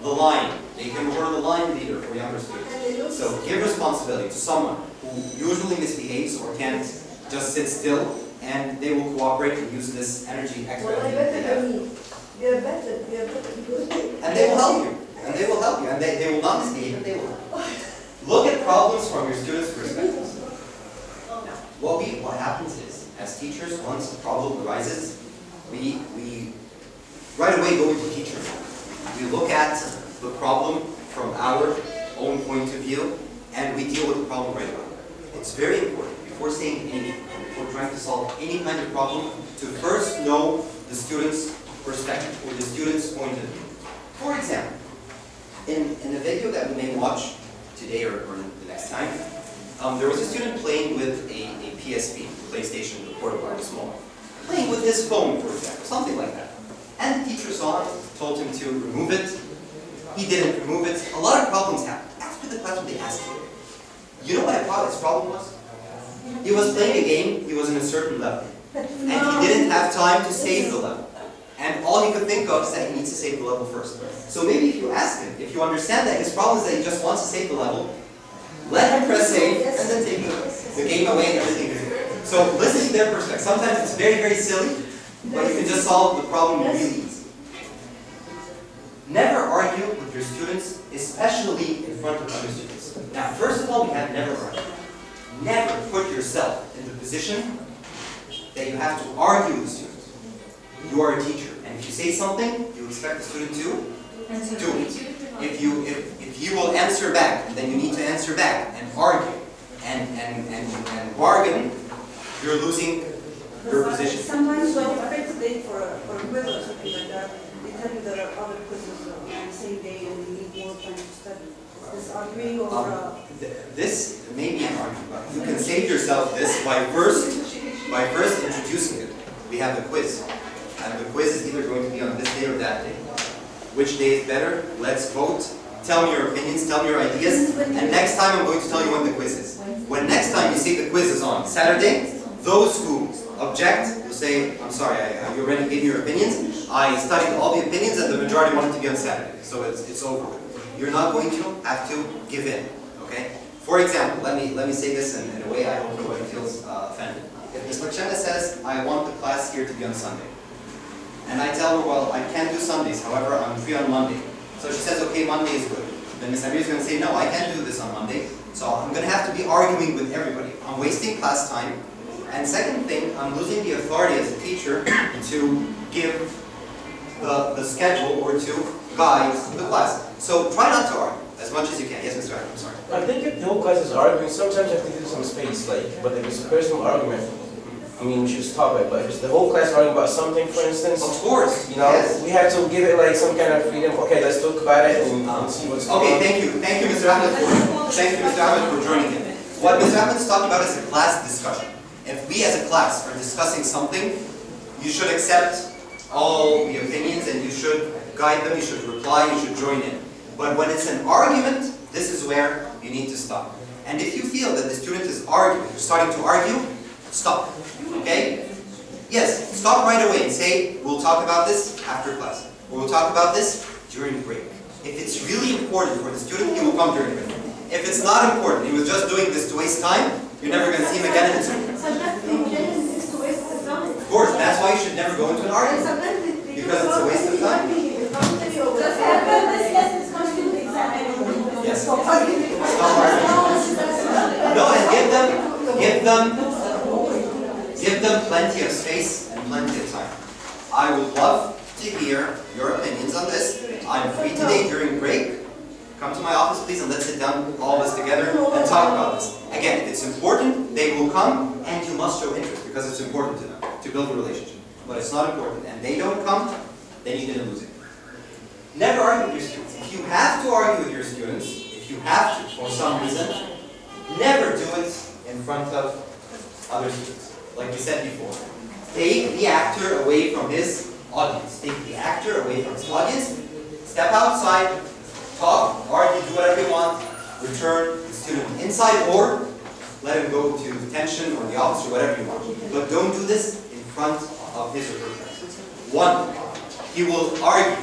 the line. Make him or her the line leader for younger students. So give responsibility to someone who usually misbehaves or can't just sit still, and they will cooperate and use this energy extra energy that they have. And they will help you. And they will help you. And they will not misbehave, and they will help. Look at problems from your students' perspectives. What happens is, as teachers, once a problem arises, we right away go into teacher mode. We look at the problem from our own point of view, and we deal with the problem right away. It's very important, before saying anything, before trying to solve any kind of problem, to first know the student's perspective, or the student's point of view. For example, in a video that we may watch today or the next time, there was a student playing with a PSP, PlayStation, the portable, the small one. Playing with his phone, for example, something like that. And the teacher saw it, told him to remove it. He didn't remove it. A lot of problems happened. After the class, they asked him, you know what his problem was? He was playing a game, he was in a certain level. And he didn't have time to save the level. And all he could think of is that he needs to save the level first. So maybe if you ask him, if you understand that his problem is that he just wants to save the level, let him press save and then take the game away and everything is good. So listen to their perspective. Sometimes it's very, very silly, but you can just solve the problem really easy. Never argue with your students, especially in front of other students. Now, first of all, we have never argue. Never put yourself in the position that you have to argue with students. You are a teacher, and if you say something, you expect the student to do it. If you will answer back, then you need to answer back and argue and bargain. You're losing your position. Sometimes when you fix date for a quiz or something like that, they tell you there are other quizzes on the same day and you need more time to study. This arguing over this may be an argument, but you can save yourself this by first introducing it. We have the quiz. And the quiz is either going to be on this day or that day. Which day is better? Let's vote. Tell me your opinions, tell me your ideas, and next time I'm going to tell you when the quiz is. When next time you see the quiz is on Saturday, those who object will say, I'm sorry, you already gave me your opinions. I studied all the opinions and the majority wanted to be on Saturday. So it's over. You're not going to have to give in. Okay? For example, let me say this in a way I hope nobody feels offended. If Ms. Lakshana says, I want the class here to be on Sunday, and I tell her, well, I can't do Sundays, however, I'm free on Monday. So she says, okay, Monday is good. Then Ms. Amir is going to say, no, I can't do this on Monday. So I'm going to have to be arguing with everybody. I'm wasting class time. And second thing, I'm losing the authority as a teacher to give the schedule or to guide the class. So try not to argue as much as you can. Yes, Mr. Arthur, I'm sorry. I think if the whole class is arguing, sometimes you have to give some space. But if it's a personal argument, I mean, we should stop it. But if it's the whole class arguing about something, for instance, of course, yes. We have to give it some kind of freedom. Okay, let's talk about it and see what's going on. Okay, thank you, Mr. Ahmed, for joining in. What Mr. Ahmed is talking about is a class discussion. If we as a class are discussing something, you should accept all the opinions and you should guide them, you should reply, you should join in. But when it's an argument, this is where you need to stop. And if you feel that the student is arguing, you're starting to argue, stop. Okay? Yes, stop right away and say, we'll talk about this after class. Or we'll talk about this during break. If it's really important for the student, he will come during it. If it's not important, he was just doing this to waste time, you're never going to see him again in the school. Of course, that's why you should never go into an argument. Because it's a waste of time. Yes. Stop arguing. No, and give them plenty of space and plenty of time. I would love to hear your opinions on this. I'm free today during break. Come to my office, please, and let's sit down, all of us together, and talk about this. Again, if it's important, they will come, and you must show interest, because it's important to them, to build a relationship. But it's not important, and they don't come, then you didn't lose it. Never argue with your students. If you have to argue with your students, if you have to, for some reason, never do it in front of other students. Like we said before. Take the actor away from his audience. Take the actor away from his audience. Step outside, talk, argue, do whatever you want. Return the student inside, or let him go to detention or the office or whatever you want. But don't do this in front of his or her friends. One, he will argue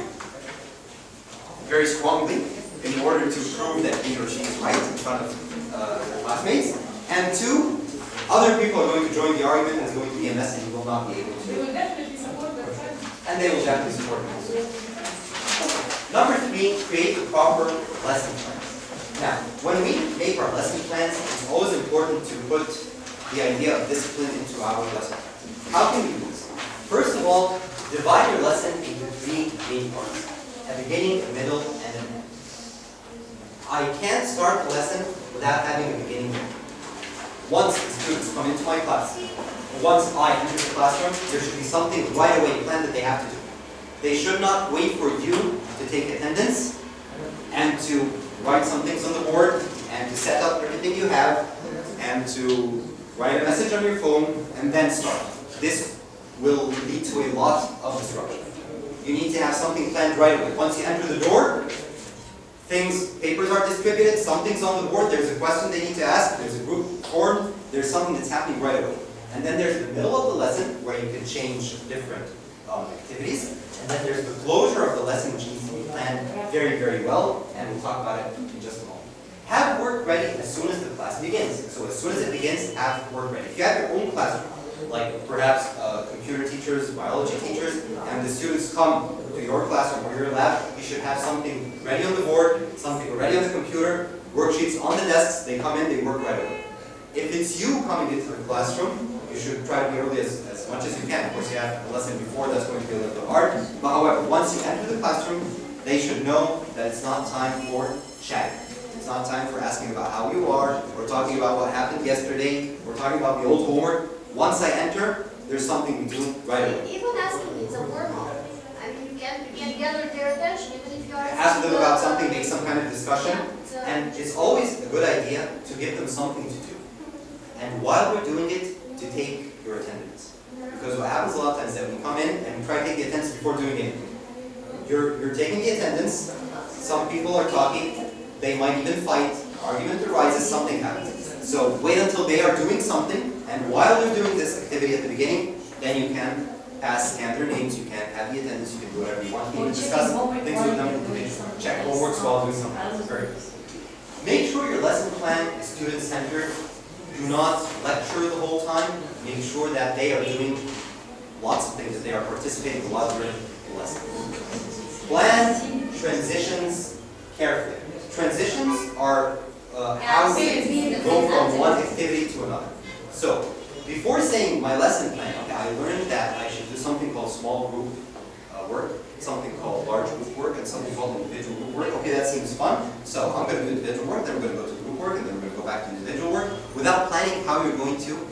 very strongly in order to prove that he or she is right in front of their classmates. And two, other people are going to join the argument, and it's going to be a mess, and you will not be able to. They will definitely support their friends. And they will definitely support them. Number three, create the proper lesson plans. Now, when we make our lesson plans, it's always important to put the idea of discipline into our lesson plans. How can we do this? First of all, divide your lesson into three main parts: a beginning, a middle, and an end. I can't start the lesson without having a beginning and end. Once the students come into my class, once I enter the classroom, there should be something right away planned that they have to do. They should not wait for you to take attendance and to write some things on the board and to set up everything you have and to write a message on your phone and then start. This will lead to a lot of disruption. You need to have something planned right away. Once you enter the door, papers are distributed, something's on the board, there's a question they need to ask, there's a group formed, there's something that's happening right away. And then there's the middle of the lesson where you can change different activities. And then there's the closure of the lesson, which needs to be planned very, very well, and we'll talk about it in just a moment. Have work ready as soon as the class begins. So as soon as it begins, have work ready. If you have your own classroom, like perhaps computer teachers, biology teachers, and the students come to your classroom or your lab, you should have something ready on the board, something ready on the computer, worksheets on the desks, they come in, they work right away. If it's you coming into the classroom, you should try to be early as much as you can. Of course, you have a lesson before, that's going to be a little bit hard. But however, once you enter the classroom, they should know that it's not time for chatting. It's not time for asking about how you are, or talking about what happened yesterday, or talking about the old homework. Once I enter, there's something we do right away. Even asking is a warm-up. I mean, you can gather their attention, even if you are ask them about something, make some kind of discussion. And it's always a good idea to give them something to do. And while we're doing it, to take your attendance. Because what happens a lot of times is that we come in and we try to take the attendance before doing anything. You're taking the attendance, some people are talking, they might even fight, argument arises, something happens. So wait until they are doing something, and while they're doing this activity at the beginning, then you can scan their names, you can have the attendance, you can do whatever you want, you can discuss things with them individually. Check homeworks while doing something. That's very good. Make sure your lesson plan is student-centered. Do not lecture the whole time. Make sure that they are doing lots of things, that they are participating a lot during the lesson. Plan transitions carefully. Transitions are how we go from one activity to another. So, before saying my lesson plan, okay, I learned that I should do something called small group work, something called large group work, and something called individual group work. Okay, that seems fun. So I'm going to do individual work, then we're going to go to group work, and then we're going to go back to individual work, without planning how you're going to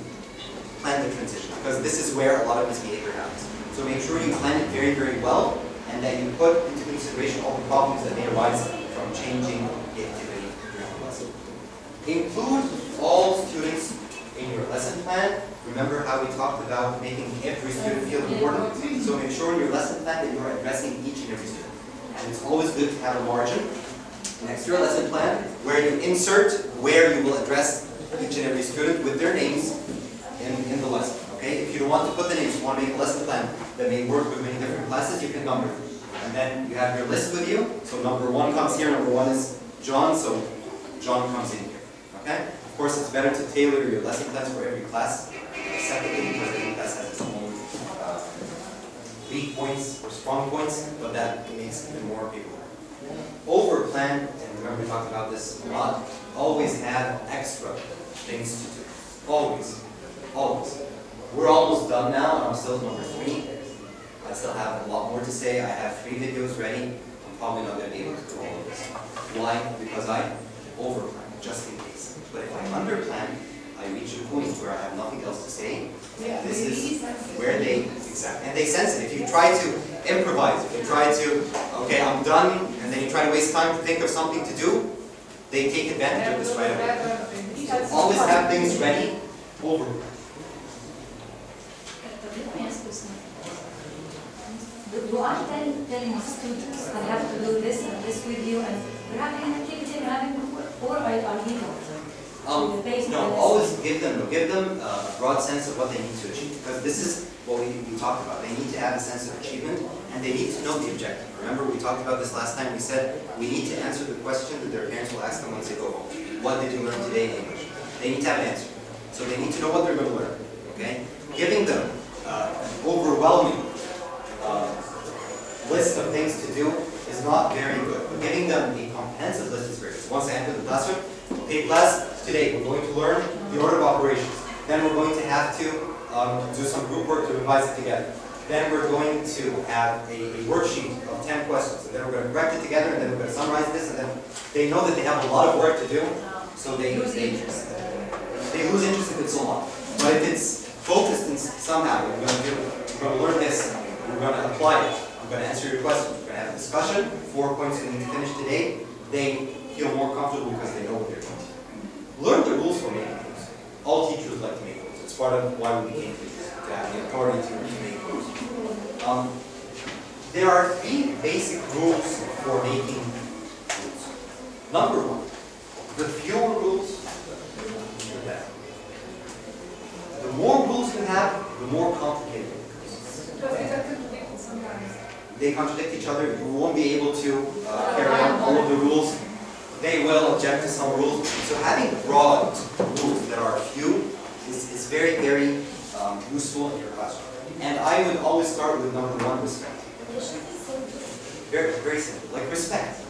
plan the transition, because this is where a lot of misbehavior happens. So make sure you plan it very, very well, and that you put into consideration all the problems that may arise from changing the activity during the lesson. Include all students in your lesson plan. Remember how we talked about making every student feel important? So make sure in your lesson plan that you are addressing each and every student. And it's always good to have a margin next to your lesson plan where you insert where you will address each and every student with their names in the lesson. Okay? If you don't want to put the names, you want to make a lesson plan that may work with many different classes, you can number them. And then you have your list with you. So number 1 comes here, number 1 is John, so John comes in here. Okay? Of course, it's better to tailor your lesson plans for every class separately because every class has its own weak points or strong points, but that makes even more people. Over plan, and remember we talked about this a lot, always have extra things to do. Always. Always. We're almost done now, and I'm still at number 3. I still have a lot more to say. I have 3 videos ready. I'm probably not going to be able to do all of this. Why? Because I overplan, just in case. But if I underplan, I reach a point where I have nothing else to say. Yeah, This they is really sense it. where they, exactly, and they sense it. If you try to improvise, if you try to, okay, I'm done, and then you try to waste time to think of something to do, they take advantage of this right away. So always have things ready, over. Let me ask you something. You are telling students, I have to do this and this with you, and we're having an activity, we're having or are you No, always give them a broad sense of what they need to achieve, because this is what we talked about. They need to have a sense of achievement, and they need to know the objective. Remember, we talked about this last time. We said we need to answer the question that their parents will ask them once they go home. What did you learn today in English? They need to have an answer. So they need to know what they're going to learn. Okay? Giving them an overwhelming list of things to do is not very good. But giving them a comprehensive list is very good. So once they enter the classroom, okay, class, today we're going to learn the order of operations. Then we're going to have to do some group work to revise it together. Then we're going to have a worksheet of 10 questions. And then we're going to correct it together, and then we're going to summarize this, and then they know that they have a lot of work to do, so they lose interest if it's a lot. But if it's focused in somehow, we're going to learn this, we're going to apply it, we're going to answer your questions, we're going to have a discussion, 4 points we need to finish today, they feel more comfortable because they know what they're doing. Learn the rules for making rules. All teachers like to make rules. It's part of why we became teachers, to have the authority to make rules. There are 3 basic rules for making rules. Number 1, the fewer rules, the better. The more rules you have, the more complicated it becomes. But they contradict sometimes. They contradict each other. You won't be able to carry out all of the rules. They will object to some rules. So having broad rules that are few is very, very useful in your classroom. And I would always start with number 1, respect. Very, very simple. Like respect.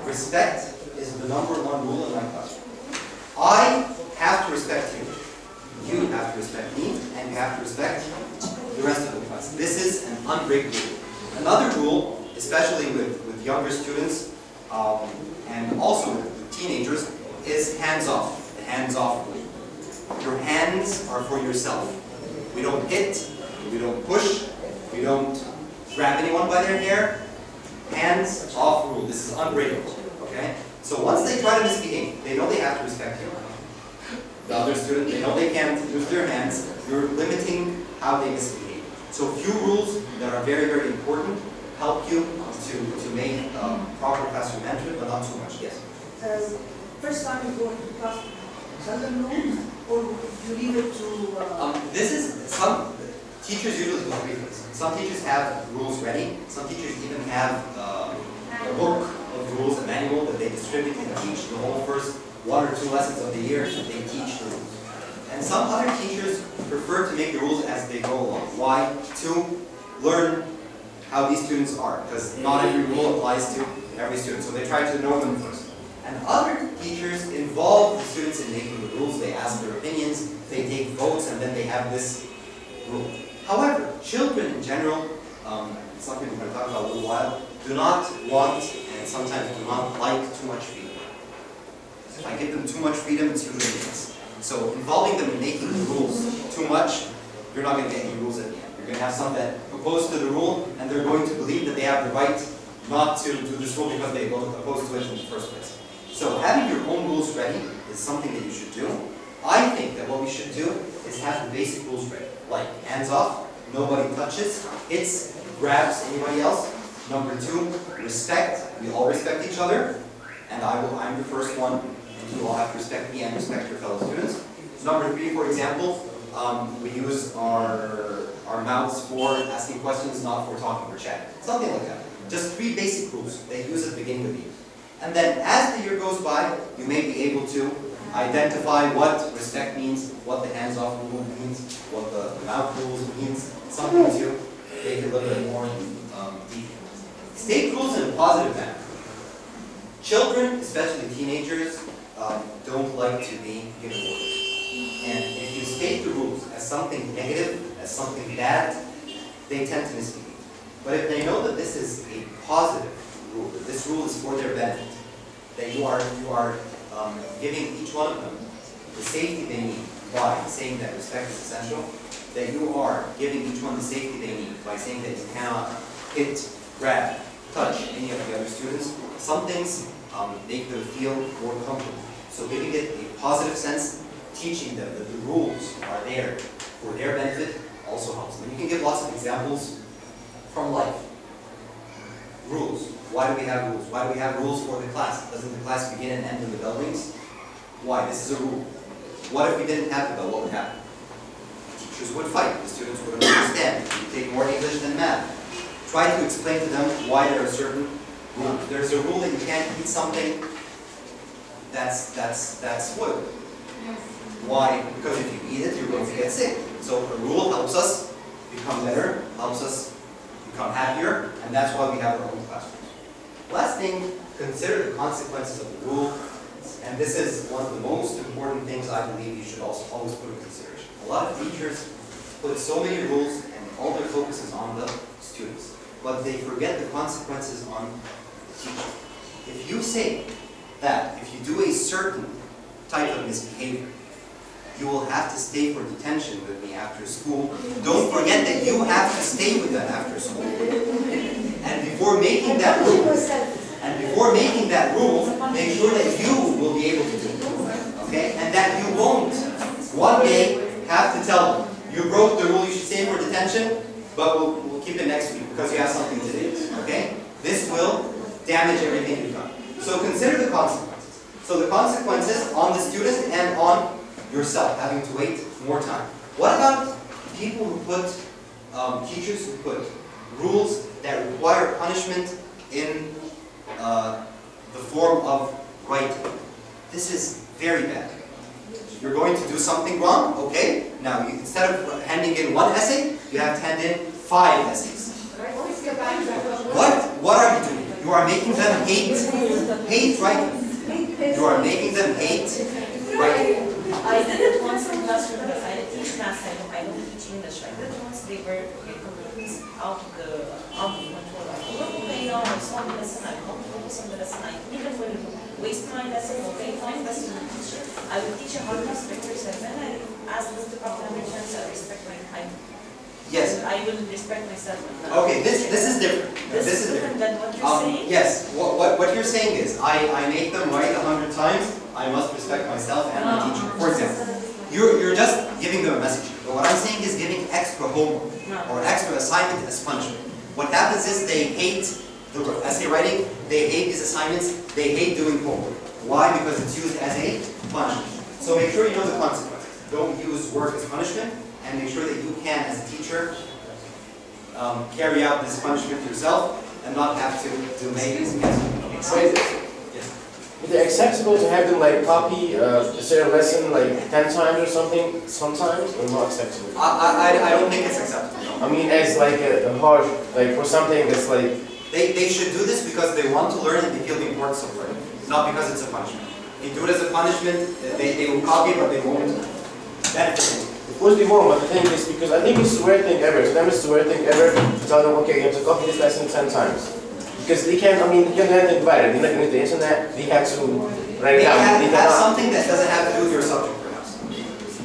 Respect is the number 1 rule in my classroom. I have to respect you. You have to respect me, and you have to respect the rest of the class. This is an unbreakable rule. Another rule, especially with younger students, and also with teenagers, is hands-off. The hands-off rule. Your hands are for yourself. We don't hit, we don't push, we don't grab anyone by their hair. Hands-off rule. This is unbreakable. Okay? So once they try to misbehave, they know they have to respect you. The other student, they know they can't use their hands. You're limiting how they misbehave. So few rules that are very, very important help you to make proper classroom management, but not too much. Yes? First time you go into class, tell them rules, or you leave it to... This is, some teachers usually do 3 things. Some teachers have rules ready. Some teachers even have a book of rules, a manual that they distribute and teach the whole first 1 or 2 lessons of the year. They teach the rules. And some other teachers prefer to make the rules as they go along. Why? To learn how these students are, because not every rule applies to every student. So they try to know them first. And other teachers involve the students in making the rules. They ask their opinions, they take votes, and then they have this rule. However, children in general, something we're going to talk about in a little while, do not want and sometimes do not like too much freedom. If I give them too much freedom, it's usually this. So involving them in making the rules too much, you're not going to get any rules at the end. You're going to have some that oppose to the rule, and they're going to believe that they have the right not to do this rule because they oppose to it in the first place. So having your own rules ready is something that you should do. I think that what we should do is have the basic rules ready, like hands off, nobody touches, hits, grabs anybody else. Number 2, respect. We all respect each other, and I'm the first one, and you all have to respect me and respect your fellow students. Number 3, for example, we use our mouths for asking questions, not for talking or chatting. Something like that. Just 3 basic rules they use at the beginning of the year. And then as the year goes by, you may be able to identify what respect means, what the hands-off rule means, what the mouth rules means, something to make it a little bit more detailed. State rules in a positive manner. Children, especially teenagers, don't like to be given orders. And if you state the rules as something negative, as something bad, they tend to misbehave. But if they know that this is a positive rule, that this rule is for their benefit, that you are giving each one of them the safety they need by saying that respect is essential, that you are giving each one the safety they need by saying that you cannot hit, grab, touch any of the other students, some things make them feel more comfortable. So giving it a positive sense, teaching them that the rules are there for their benefit also helps them. You can give lots of examples from life. Rules. Why do we have rules? Why do we have rules for the class? Doesn't the class begin and end in the bell rings? Why? This is a rule. What if we didn't have the bell? What would happen? Teachers would fight. The students wouldn't understand. You take more English than math. Try to explain to them why there are certain rules. There's a rule that you can't eat something that's spoiled. Why? Because if you eat it, you're going to get sick. So a rule helps us become better, helps us become happier, and that's why we have our own classrooms. Last thing, consider the consequences of the rule, and this is one of the most important things I believe you should also always put in consideration. A lot of teachers put so many rules and all their focus is on the students, but they forget the consequences on the teacher. If you say that if you do a certain type of misbehavior, you will have to stay for detention with me after school. Don't forget that you have to stay with them after school. And before making that rule, make sure that you will be able to do it. Okay? And that you won't one day have to tell them, you broke the rule, you should stay for detention, but we'll keep it next week because you have something to do. Okay? This will damage everything you've done. So consider the consequences. So the consequences on the student and on yourself, having to wait more time. What about people who put, teachers who put rules that require punishment in the form of writing? This is very bad. You're going to do something wrong, okay? Now, instead of handing in 1 essay, you have to hand in 5 essays. What are you doing? You are making them hate writing. You are making them hate writing. I did it once in classroom because I teach math, I don't teach English. I did it once, they were getting out of control. Okay, no, I saw the lesson, I can't focus on the lesson, I even will waste my lesson, okay, fine, that's the teacher. I will teach a hard class vectors and then I ask this department chance, I respect my time. Yes. I will respect myself. Okay, this is different. This is different than what you're saying? Yes, what you're saying is, I make them write 100 times, I must respect myself and my teacher. For example, you're just giving them a message. But what I'm saying is giving extra homework or extra assignment as punishment. What happens is they hate the essay writing, they hate these assignments, they hate doing homework. Why? Because it's used as a punishment. So make sure you know the consequences. Don't use work as punishment, and make sure that you can, as a teacher, carry out this punishment yourself and not have to make it. Is it acceptable to have them like copy a certain lesson like 10 times or something sometimes, or not acceptable? I don't think it's acceptable. I mean, as like a hard, like for something that's like... They should do this because they want to learn and they feel the importance of learning, not because it's a punishment. If you do it as a punishment, they will copy but they won't benefit. Of course they won't, but the thing is, because I think it's the worst thing ever. To them it's the worst thing ever to tell them, okay, you have to copy this lesson 10 times. Because they can't, I mean, they can't think about it. They're not going to the internet, they have to write it down. They have something that doesn't have to do with your subject, perhaps.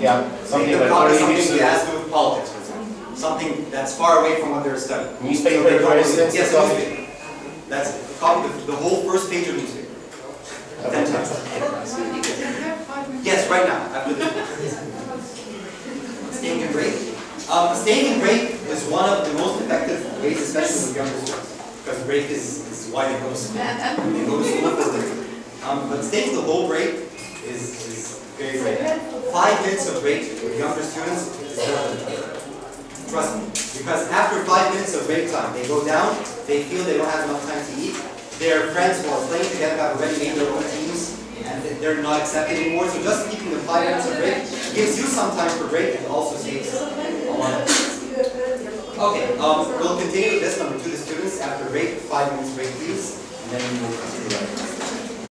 Yeah, something like something that has to do with politics, for example. Something that's far away from what they're studying. Newspaper, for instance? Yes, a newspaper. That's it. Copy the whole first page of newspaper. 10 times. Yes, right now, after this. Staying in break. Staying in break is one of the most effective ways, especially with younger students. Because break is why they go to school. They go to school for this. But staying the whole break is very great. 5 minutes of break with younger students is more than enough. Trust me. Because after 5 minutes of break time, they go down, they feel they don't have enough time to eat. Their friends who are playing together have already made their own teams, and they're not accepted anymore. So just keeping the 5 minutes of break gives you some time for break and also saves a lot of time. Okay, we'll continue with this number 2, the students. After break, 5 minutes break, please, and then we will continue.